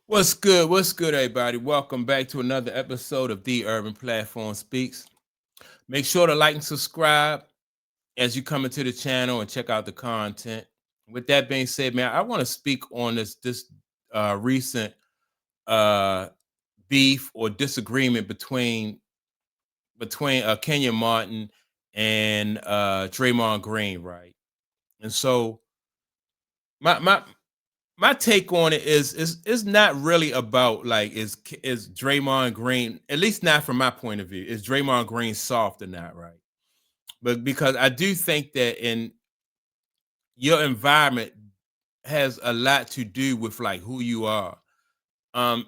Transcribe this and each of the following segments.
What's good? What's good, everybody? Welcome back to another episode of The Urban Platform Speaks. Make sure to like and subscribe as you come into the channel and check out the content. With that being said, man, I want to speak on this recent uh beef or disagreement between Kenyon Martin and Draymond Green, right? And so my my take on it is not really about like is Draymond Green, at least not from my point of view, is Draymond Green soft or not, right? But because I do think that in your environment has a lot to do with like who you are.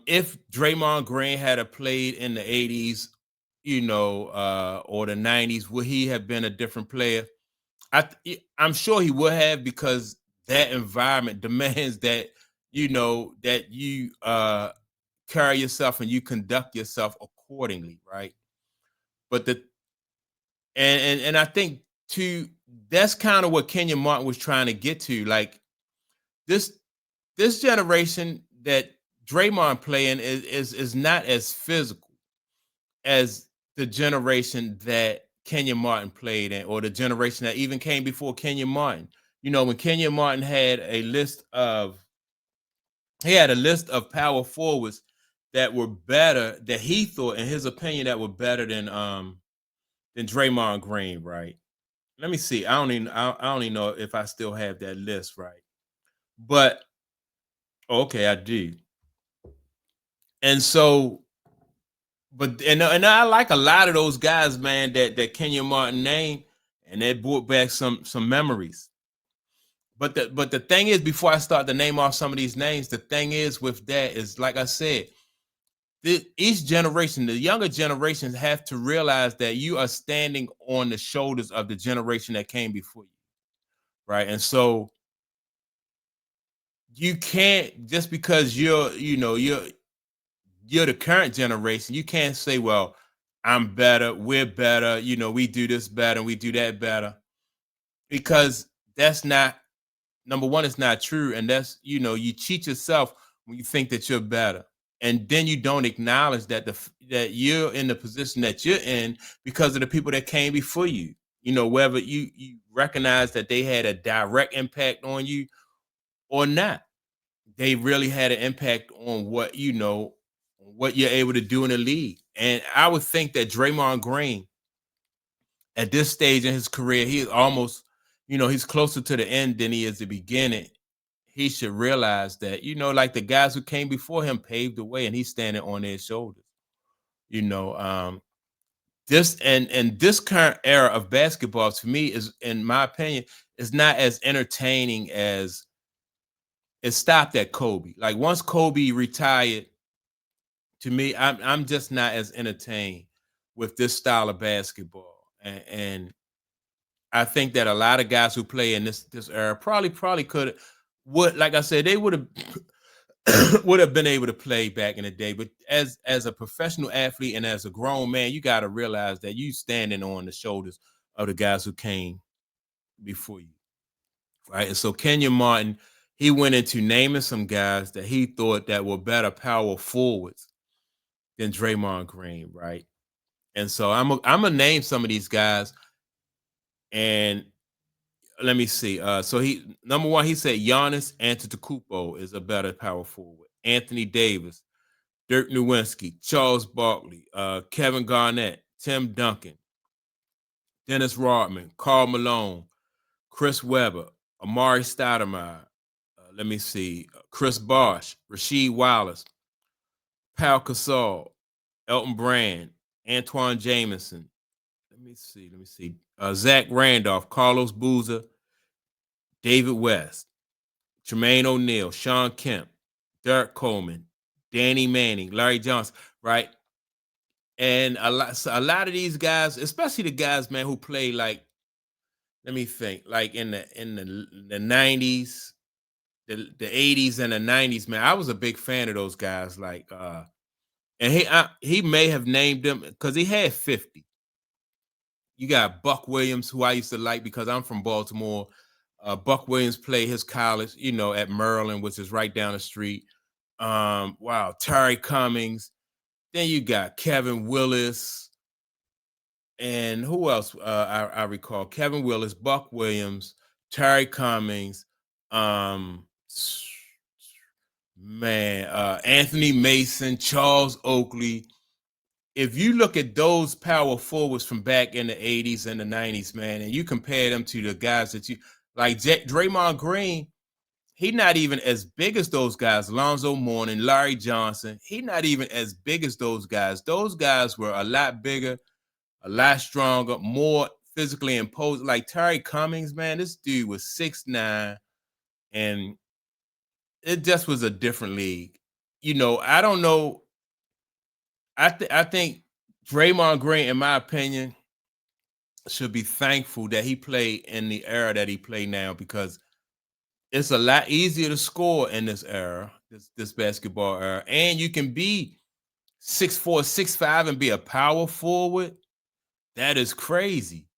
If Draymond Green had a played in the 80s, or the 90s, would he have been a different player? I'm sure he would have, because that environment demands that you carry yourself and you conduct yourself accordingly, right? But the and I think too, that's kind of what Kenyon Martin was trying to get to. Like this this generation that Draymond playing is not as physical as the generation that Kenyon Martin played in, or the generation that even came before Kenyon Martin. When Kenyon Martin had a list of power forwards that were better, that he thought, in his opinion, that were better than Draymond Green, right? Let me see. I don't even know if I still have that list, right? But okay, I do. And so, and I like a lot of those guys, man, that Kenyon Martin named, and that brought back some memories. But the thing is, before I start to name off some of these names, the thing is with that is, like I said, each generation, the younger generations, have to realize that you are standing on the shoulders of the generation that came before you, right? And so you can't, just because you're the current generation, you can't say, well, I'm better, we're better, we do this better and we do that better, because that's not, number one, it's not true. And that's, you cheat yourself when you think that you're better. And then you don't acknowledge that you're in the position that you're in because of the people that came before you. Whether you recognize that they had a direct impact on you or not, they really had an impact on what you're able to do in the league. And I would think that Draymond Green, at this stage in his career, he is almost, he's closer to the end than he is the beginning. He should realize that, like the guys who came before him paved the way, and he's standing on their shoulders. You know, this current era of basketball, to me, is, in my opinion, is not as entertaining as it stopped at Kobe. Like, once Kobe retired, to me, I'm just not as entertained with this style of basketball. And I think that a lot of guys who play in this era probably could would like I said, they would have would have been able to play back in the day. But as a professional athlete and as a grown man, you got to realize that you standing on the shoulders of the guys who came before you, right? And so Kenyon Martin, he went into naming some guys that he thought that were better power forwards than Draymond Green, right? And so I'm gonna name some of these guys, and let me see. So he, number one, he said Giannis Antetokounmpo is a better power forward. Anthony Davis, Dirk Nowitzki, Charles Barkley, Kevin Garnett, Tim Duncan, Dennis Rodman, Karl Malone, Chris Webber, Amari Stoudemire. Let me see. Chris Bosh, Rasheed Wallace, Pau Gasol, Elton Brand, Antoine Jameson. Let me see. Zach Randolph, Carlos Boozer, David West, Jermaine O'Neal, Sean Kemp, Derek Coleman, Danny Manning, Larry Johnson, right? And a lot of these guys, especially the guys, man, who play like, let me think, like in the 90s, the 80s and the 90s, man. I was a big fan of those guys. Like, and he may have named them because he had 50. You got Buck Williams, who I used to like because I'm from Baltimore. Buck Williams played his college, at Maryland, which is right down the street. Wow, Terry Cummings. Then you got Kevin Willis, and who else? I recall Kevin Willis, Buck Williams, Terry Cummings, um, Anthony Mason, Charles Oakley. If you look at those power forwards from back in the 80s and the 90s, man, and you compare them to the guys that you like, Draymond Green, he not even as big as those guys, Lonzo Mourning, Larry Johnson. He not even as big as those guys. Those guys were a lot bigger, a lot stronger, more physically imposed. Like Terry Cummings, man, this dude was 6'9", and it just was a different league. I don't know. I think Draymond Green, in my opinion, should be thankful that he played in the era that he played now, because it's a lot easier to score in this era, this basketball era, and you can be 6'4", 6'5", and be a power forward. That is crazy.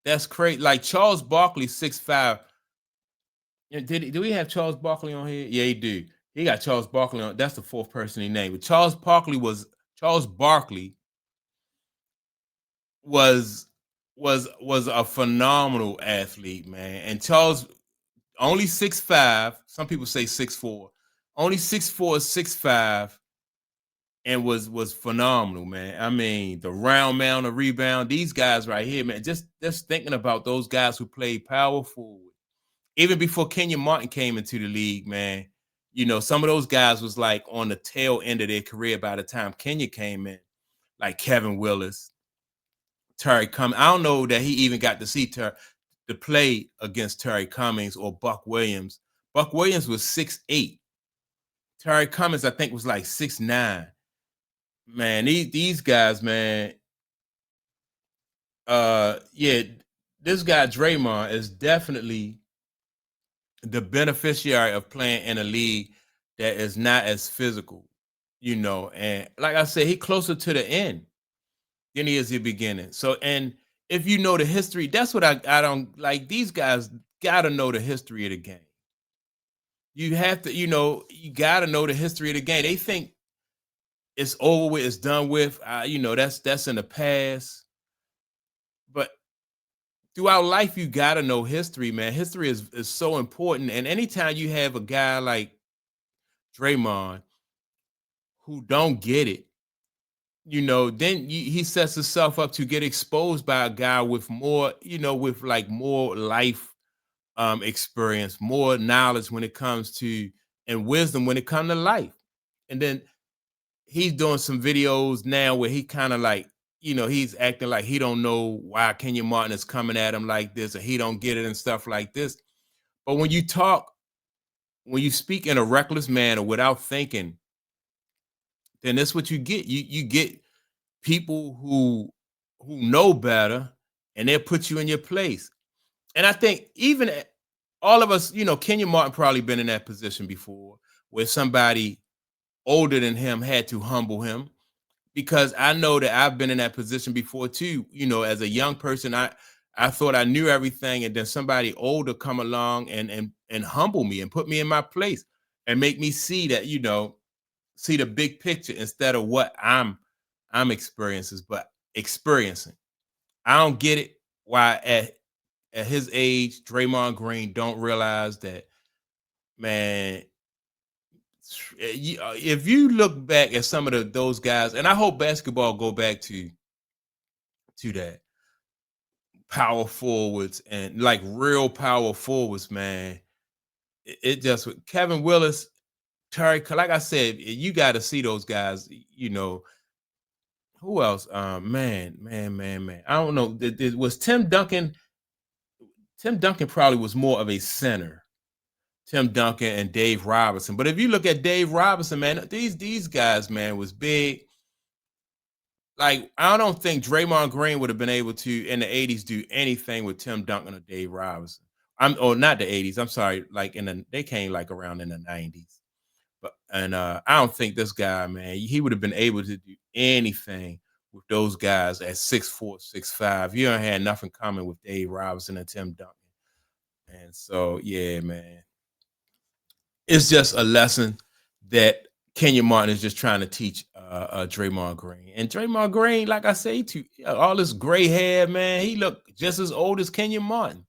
That's crazy. Like Charles Barkley, 6'5". Do we have Charles Barkley on here? Yeah, he do. He got Charles Barkley on. That's the fourth person he named. But Charles Barkley was a phenomenal athlete, man. And Charles only 6'5". Some people say 6'4". Only 6'4", 6'5", and was phenomenal, man. I mean, the round mound, the rebound, these guys right here, man. Just thinking about those guys who played power forward, even before Kenyon Martin came into the league, man. Some of those guys was like on the tail end of their career by the time Kenya came in, like Kevin Willis, Terry Cummings. I don't know that he even got to see to play against Terry Cummings or Buck Williams. Buck Williams was 6'8". Terry Cummings, I think, was like 6'9". Man, these guys, man. Yeah, this guy Draymond is definitely the beneficiary of playing in a league that is not as physical, And like I said, he closer to the end than he is the beginning. So, and if you know the history, that's what I don't like. These guys got to know the history of the game. You have to, you got to know the history of the game. They think it's over with, it's done with. That's in the past. But throughout life, you got to know history, man. History is so important. And anytime you have a guy like Draymond who don't get it, then he sets himself up to get exposed by a guy with more, with like more life experience, more knowledge when it comes to, and wisdom when it comes to life. And then he's doing some videos now where he kind of like, he's acting like he don't know why Kenyon Martin is coming at him like this, or he don't get it and stuff like this. But when you speak in a reckless manner without thinking, then that's what you get. You get people who know better, and they'll put you in your place. And I think even all of us, Kenyon Martin probably been in that position before, where somebody older than him had to humble him, because I know that I've been in that position before too. As a young person, I thought I knew everything, and then somebody older come along and humble me and put me in my place and make me see that, see the big picture instead of what I'm experiencing. I don't get it why at his age, Draymond Green don't realize that, man. If you look back at some of those guys, and I hope basketball go back to that, power forwards and like real power forwards, man. It just with Kevin Willis, Terry, like I said, you got to see those guys. Who else? Man. I don't know. Was Tim Duncan? Tim Duncan probably was more of a center. Tim Duncan and Dave Robinson. But if you look at Dave Robinson, man, these guys, man, was big. Like, I don't think Draymond Green would have been able to in the 80s do anything with Tim Duncan or Dave Robinson. Not the 80s. I'm sorry. Like they came like around in the 90s. I don't think this guy, man, he would have been able to do anything with those guys at 6'4", 6'5". You don't have nothing common with Dave Robinson and Tim Duncan. And so, yeah, man, it's just a lesson that Kenyon Martin is just trying to teach Draymond Green. And Draymond Green, like I say, all this gray hair, man, he looked just as old as Kenyon Martin.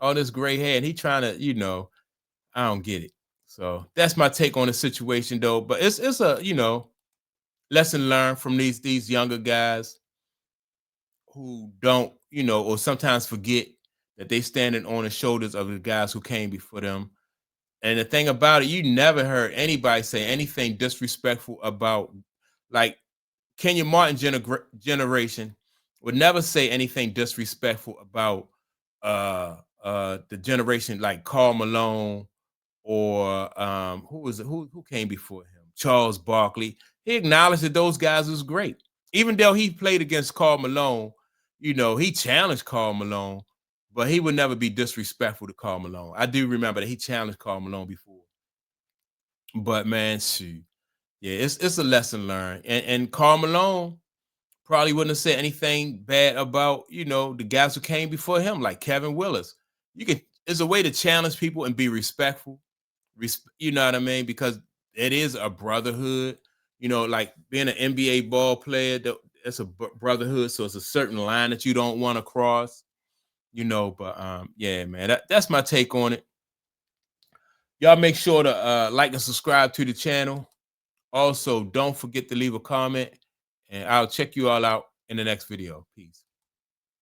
All this gray hair, and he trying to, I don't get it. So that's my take on the situation, though. But it's a lesson learned from these younger guys who don't, or sometimes forget that they standing on the shoulders of the guys who came before them. And the thing about it, you never heard anybody say anything disrespectful about, like, Kenyon Martin generation would never say anything disrespectful about the generation like Karl Malone or who was it? Who came before him? Charles Barkley. He acknowledged that those guys was great. Even though he played against Karl Malone, he challenged Karl Malone, but he would never be disrespectful to Karl Malone. I do remember that he challenged Karl Malone before. But man, shoot. Yeah, it's a lesson learned. And Karl Malone probably wouldn't have said anything bad about, the guys who came before him, like Kevin Willis. It's a way to challenge people and be respectful. You know what I mean? Because it is a brotherhood. Like being an NBA ball player, it's a brotherhood. So it's a certain line that you don't want to cross. But yeah, man, that's my take on it. Y'all make sure to like and subscribe to the channel. Also, don't forget to leave a comment, and I'll check you all out in the next video. Peace.